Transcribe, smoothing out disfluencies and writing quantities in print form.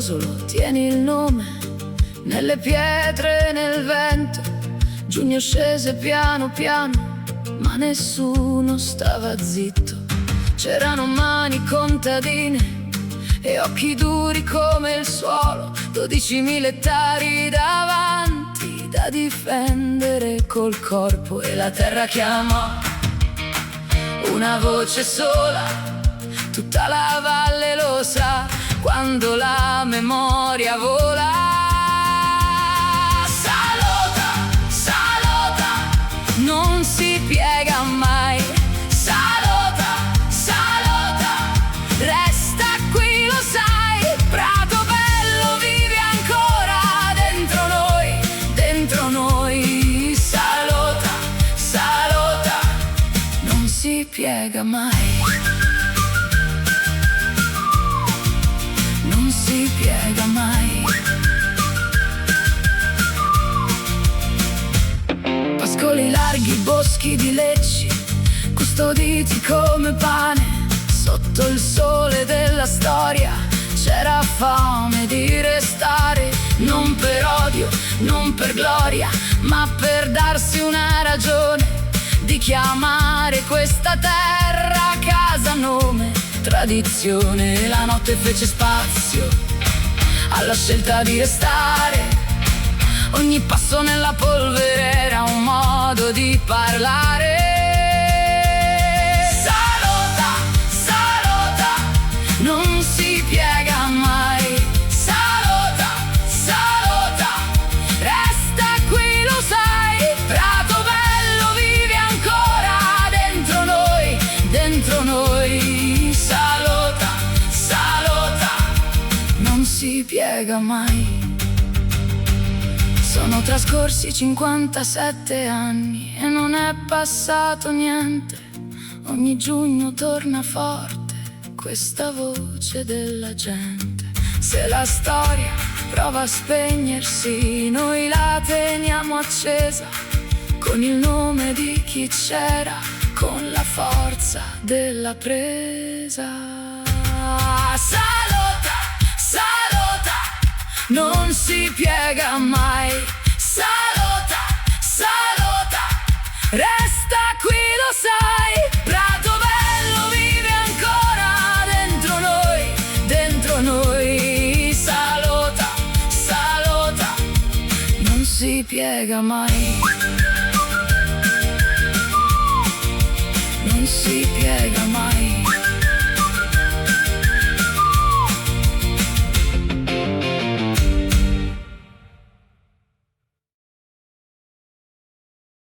rosolo, tieni il nome nelle pietre e nel vento. Giugno scese piano piano, ma nessuno stava zitto. C'erano mani contadine e occhi duri come il suolo, 12.000 ettari davanti da difendere col corpo. E la terra chiamò una voce sola, tutta la valle lo sa, quando la memoria vola. Salota, Salota, non si piega mai. Salota, Salota, resta qui, lo sai. Prato bello vive ancora dentro noi, dentro noi. Salota, Salota, non si piega mai. Non si piega mai. Pascoli larghi, boschi di lecci, custoditi come pane. Sotto il sole della storia c'era fame di restare, non per odio, non per gloria, ma per darsi una ragione di chiamare questa terra casa, nome, tradizione. La notte fece spazio alla scelta di restare. Ogni passo nella polvere era un modo di parlare. Salota, Salota, non si piega mai. Salota, Salota, resta qui, lo sai. Prato bello vive ancora dentro noi, dentro noi. Salota, Salota, non si piega mai. Sono trascorsi 57 anni e non è passato niente. Ogni giugno torna forte questa voce della gente. Se la storia prova a spegnersi, noi la teniamo accesa, con il nome di chi c'era, con la forza della presa. Salota, Salota, non si piega mai. Salota, Salota, resta qui, lo sai. Prato bello vive ancora dentro noi, dentro noi. Salota, Salota, non si piega mai. Non si piega mai.